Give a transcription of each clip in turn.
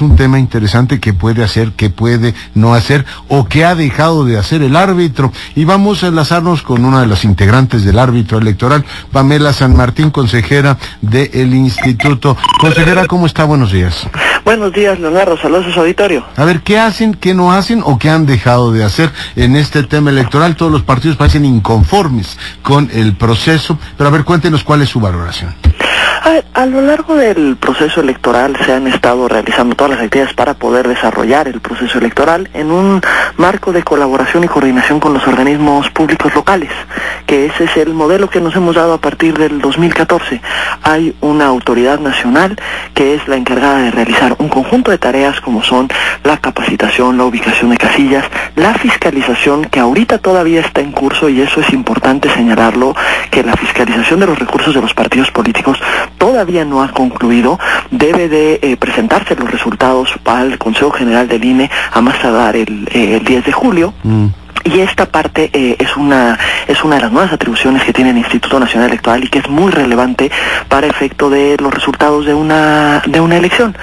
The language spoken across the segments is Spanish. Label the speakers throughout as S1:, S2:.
S1: es un tema interesante que puede hacer, que puede no hacer, o que ha dejado de hacer el árbitro. Y vamos a enlazarnos con una de las integrantes del árbitro electoral, Pamela San Martín, consejera del Instituto. Consejera, ¿cómo está? Buenos días.
S2: Buenos días, Leonardo. Saludos a su auditorio.
S1: A ver, ¿qué hacen, qué no hacen o qué han dejado de hacer en este tema electoral? Todos los partidos parecen inconformes con el proceso, pero a ver, cuéntenos cuál es su valoración.
S2: A lo largo del proceso electoral se han estado realizando todas las actividades para poder desarrollar el proceso electoral en un marco de colaboración y coordinación con los organismos públicos locales, que ese es el modelo que nos hemos dado a partir del 2014. Hay una autoridad nacional que es la encargada de realizar un conjunto de tareas como son la capacitación, la ubicación de casillas, la fiscalización, que ahorita todavía está en curso, y eso es importante señalarlo, que la fiscalización de los recursos de los partidos políticos todavía no ha concluido. Debe de presentarse los resultados al Consejo General del INE a más tardar el 10 de julio. Y esta parte es una de las nuevas atribuciones que tiene el Instituto Nacional Electoral y que es muy relevante para efecto de los resultados de una elección.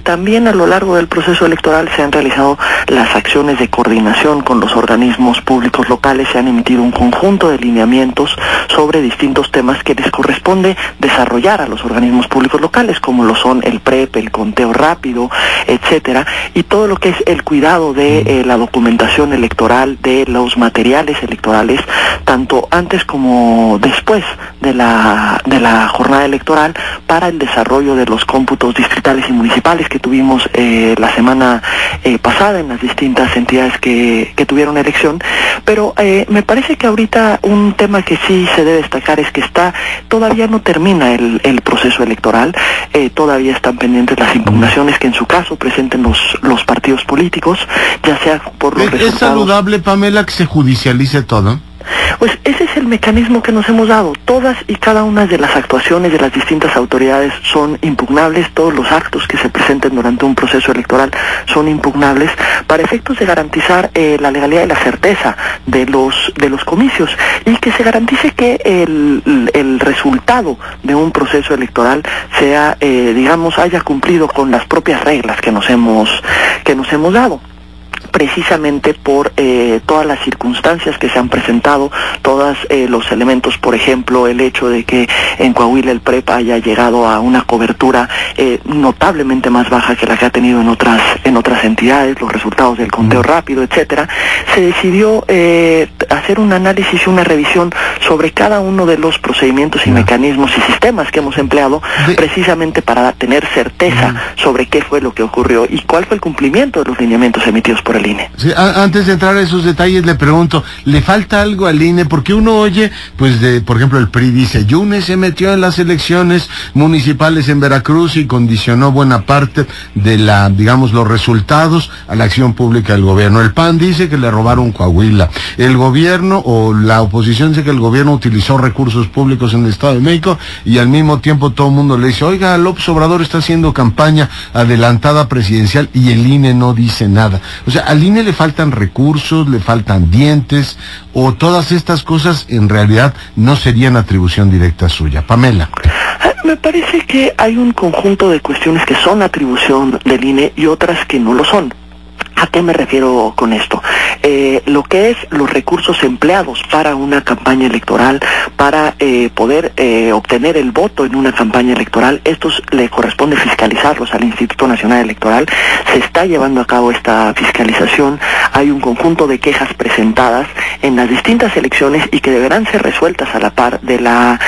S2: También a lo largo del proceso electoral se han realizado las acciones de coordinación con los organismos públicos locales, se han emitido un conjunto de lineamientos sobre distintos temas que les corresponde desarrollar a los organismos públicos locales, como lo son el PREP, el conteo rápido, etcétera, y todo lo que es el cuidado de la documentación electoral, de los materiales electorales, tanto antes como después de la jornada electoral, para el desarrollo de los cómputos distritales y municipales que tuvimos la semana pasada en las distintas entidades que tuvieron elección. Pero me parece que ahorita un tema que sí se debe destacar es que todavía no termina el proceso electoral, todavía están pendientes las impugnaciones que en su caso presenten los partidos políticos, ya sea por los resultados.
S1: ¿Es saludable, Pamela, que se judicialice todo?
S2: Pues ese es el mecanismo que nos hemos dado. Todas y cada una de las actuaciones de las distintas autoridades son impugnables, todos los actos que se presenten durante un proceso electoral son impugnables, para efectos de garantizar la legalidad y la certeza de los comicios, y que se garantice que el resultado de un proceso electoral sea, haya cumplido con las propias reglas que nos hemos dado, precisamente por todas las circunstancias que se han presentado, todos los elementos. Por ejemplo, el hecho de que en Coahuila el PREP haya llegado a una cobertura notablemente más baja que la que ha tenido en otras entidades, los resultados del conteo rápido, etcétera. Se decidió hacer un análisis y una revisión sobre cada uno de los procedimientos y mecanismos y sistemas que hemos empleado, precisamente para tener certeza sobre qué fue lo que ocurrió y cuál fue el cumplimiento de los lineamientos emitidos por el INE.
S1: Sí, antes de entrar a esos detalles, le pregunto, ¿le falta algo al INE? Porque uno oye, por ejemplo, el PRI dice, Yune se metió en las elecciones municipales en Veracruz y condicionó buena parte de los resultados a la acción pública del gobierno. El PAN dice que le robaron Coahuila. El gobierno o la oposición dice que el gobierno utilizó recursos públicos en el Estado de México, y al mismo tiempo todo el mundo le dice, oiga, López Obrador está haciendo campaña adelantada presidencial, y el INE no dice nada. O sea, al INE le faltan recursos, le faltan dientes, o todas estas cosas en realidad no serían atribución directa suya. Pamela.
S2: Me parece que hay un conjunto de cuestiones que son atribución del INE y otras que no lo son. ¿A qué me refiero con esto? Lo que es los recursos empleados para una campaña electoral, para poder obtener el voto en una campaña electoral, estos le corresponde fiscalizarlos al Instituto Nacional Electoral. Se está llevando a cabo esta fiscalización. Hay un conjunto de quejas presentadas en las distintas elecciones y que deberán ser resueltas a la par de la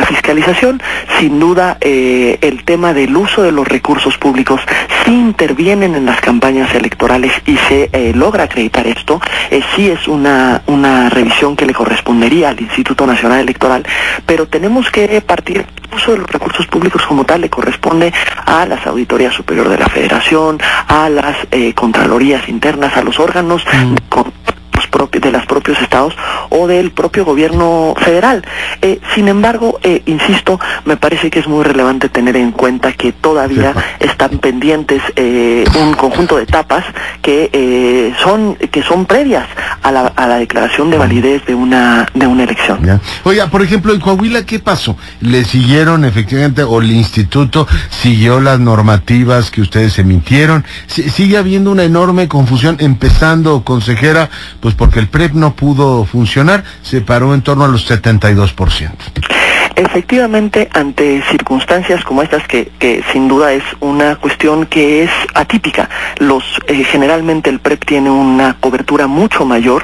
S2: fiscalización. Sin duda, el tema del uso de los recursos públicos, si intervienen en las campañas electorales y se logra acreditar esto, sí es una revisión que le correspondería al Instituto Nacional Electoral, pero tenemos que partir. El uso de los recursos públicos como tal le corresponde a las Auditorías Superior de la Federación, a las Contralorías Internas, a los órganos de los propios estados o del propio gobierno federal. Sin embargo, insisto, me parece que es muy relevante tener en cuenta que todavía están pendientes un conjunto de etapas que son previas a la declaración de validez de una elección.
S1: Ya. Oiga, por ejemplo, en Coahuila, ¿qué pasó? ¿Le siguieron efectivamente, o el instituto siguió las normativas que ustedes emitieron? ¿Sigue habiendo una enorme confusión, empezando, consejera, pues porque el PREP no pudo funcionar, se paró en torno a los 72%?
S2: Efectivamente, ante circunstancias como estas, que sin duda es una cuestión que es atípica, generalmente el PREP tiene una cobertura mucho mayor,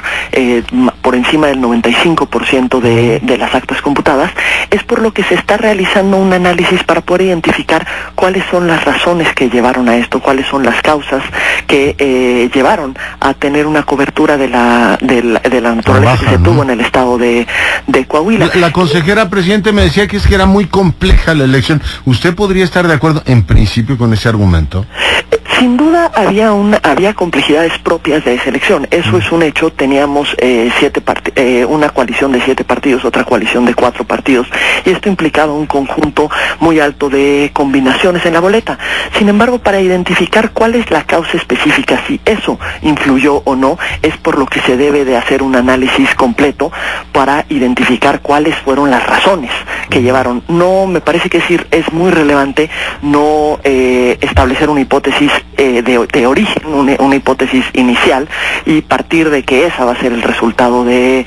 S2: por encima del 95% de las actas computadas, es por lo que se está realizando un análisis para poder identificar cuáles son las razones que llevaron a esto, cuáles son las causas que llevaron a tener una cobertura de la naturaleza que se tuvo en el estado de Coahuila.
S1: La consejera presidente me decía que era muy compleja la elección. ¿Usted podría estar de acuerdo en principio con ese argumento?
S2: Sin duda había complejidades propias de esa elección. Eso es un hecho. Teníamos una coalición de 7 partidos, otra coalición de 4 partidos, y esto implicaba un conjunto muy alto de combinaciones en la boleta. Sin embargo, para identificar cuál es la causa específica, si eso influyó o no, es por lo que se debe de hacer un análisis completo para identificar cuáles fueron las razones que llevaron. No, me parece que es muy relevante no establecer una hipótesis de origen, una hipótesis inicial, y partir de que esa va a ser el resultado de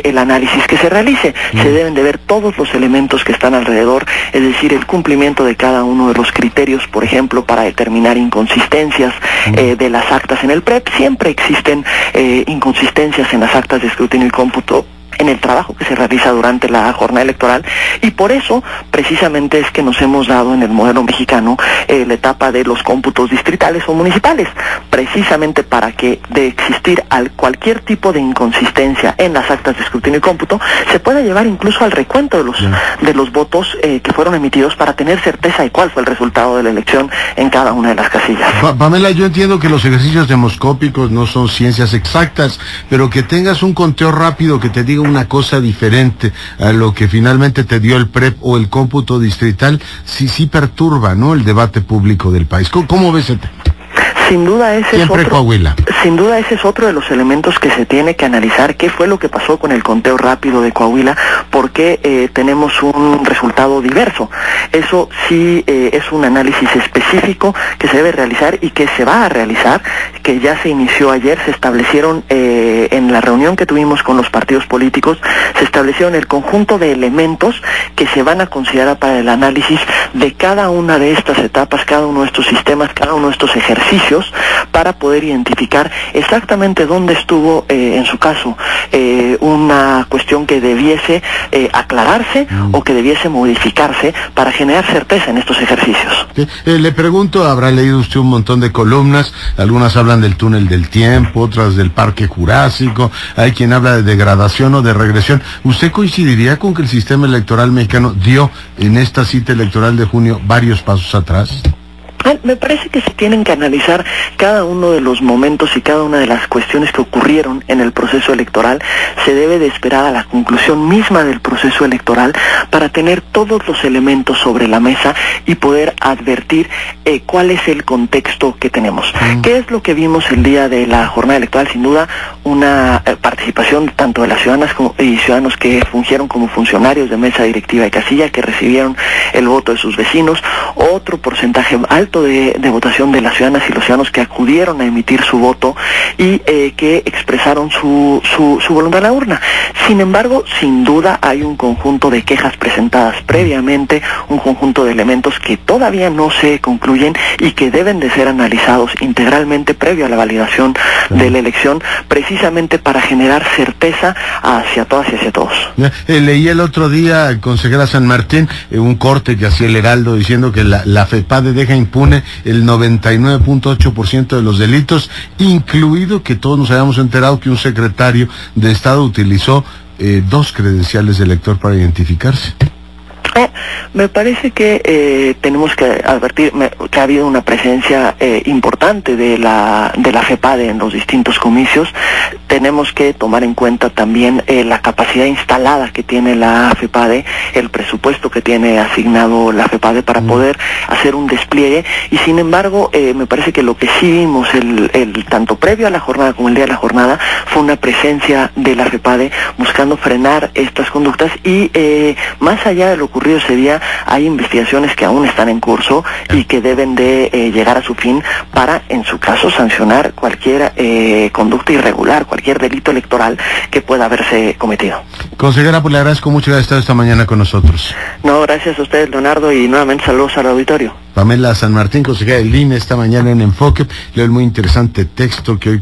S2: el análisis que se realice. Se deben de ver todos los elementos que están alrededor, es decir, el cumplimiento de cada uno de los criterios, por ejemplo, para determinar inconsistencias de las actas en el PREP. Siempre existen inconsistencias en las actas de escrutinio y cómputo en el trabajo que se realiza durante la jornada electoral, y por eso precisamente es que nos hemos dado en el modelo mexicano la etapa de los cómputos distritales o municipales, precisamente para que de existir cualquier tipo de inconsistencia en las actas de escrutinio y cómputo se pueda llevar incluso al recuento de los votos que fueron emitidos, para tener certeza de cuál fue el resultado de la elección en cada una de las casillas.
S1: Pamela, yo entiendo que los ejercicios demoscópicos no son ciencias exactas, pero que tengas un conteo rápido que te diga una cosa diferente a lo que finalmente te dio el PREP o el cómputo distrital, sí perturba, ¿no?, el debate público del país. ¿Cómo ves el tema?
S2: Sin duda ese es otro de los elementos que se tiene que analizar. ¿Qué fue lo que pasó con el conteo rápido de Coahuila? ¿Por qué tenemos un resultado diverso? Eso sí es un análisis específico que se debe realizar y que se va a realizar, que ya se inició ayer. Se establecieron en la reunión que tuvimos con los partidos políticos, se establecieron el conjunto de elementos que se van a considerar para el análisis de cada una de estas etapas, cada uno de estos sistemas, cada uno de estos ejercicios, para poder identificar exactamente dónde estuvo, en su caso, una cuestión que debiese aclararse o que debiese modificarse para generar certeza en estos ejercicios.
S1: Le pregunto, habrá leído usted un montón de columnas, algunas hablan del túnel del tiempo, otras del Parque Jurásico, hay quien habla de degradación o de regresión. ¿Usted coincidiría con que el sistema electoral mexicano dio en esta cita electoral de junio varios pasos atrás?
S2: Me parece que se tienen que analizar cada uno de los momentos y cada una de las cuestiones que ocurrieron en el proceso electoral. Se debe de esperar a la conclusión misma del proceso electoral para tener todos los elementos sobre la mesa y poder advertir cuál es el contexto que tenemos. ¿Qué es lo que vimos el día de la jornada electoral? Sin duda, una participación tanto de las ciudadanas y ciudadanos que fungieron como funcionarios de mesa directiva de casilla, que recibieron el voto de sus vecinos, otro porcentaje alto de votación de las ciudadanas y los ciudadanos que acudieron a emitir su voto y que expresaron su voluntad en la urna. Sin embargo, sin duda hay un conjunto de quejas presentadas previamente, un conjunto de elementos que todavía no se concluyen y que deben de ser analizados integralmente previo a la validación de la elección, precisamente para generar certeza hacia todas y hacia todos.
S1: Leí el otro día, consejera San Martín, un corte que hacía el Heraldo diciendo que la FEPADE deja impune el 99.8% de los delitos, incluido que todos nos habíamos enterado que un secretario de Estado utilizó 2 credenciales de elector para identificarse.
S2: Me parece que tenemos que advertir que ha habido una presencia importante de la FEPADE en los distintos comicios. Tenemos que tomar en cuenta también la capacidad instalada que tiene la FEPADE, el presupuesto que tiene asignado la FEPADE para poder hacer un despliegue, y sin embargo me parece que lo que sí vimos tanto previo a la jornada como el día de la jornada fue una presencia de la FEPADE buscando frenar estas conductas, y más allá de lo ocurrido ese día hay investigaciones que aún están en curso y que deben de llegar a su fin para, en su caso, sancionar cualquier conducta irregular, cualquier delito electoral que pueda haberse cometido.
S1: Consejera, pues le agradezco mucho que haya estado esta mañana con nosotros.
S2: No, gracias a ustedes, Leonardo, y nuevamente saludos al auditorio.
S1: Pamela San Martín, consejera del INE, esta mañana en Enfoque. Leo el muy interesante texto que hoy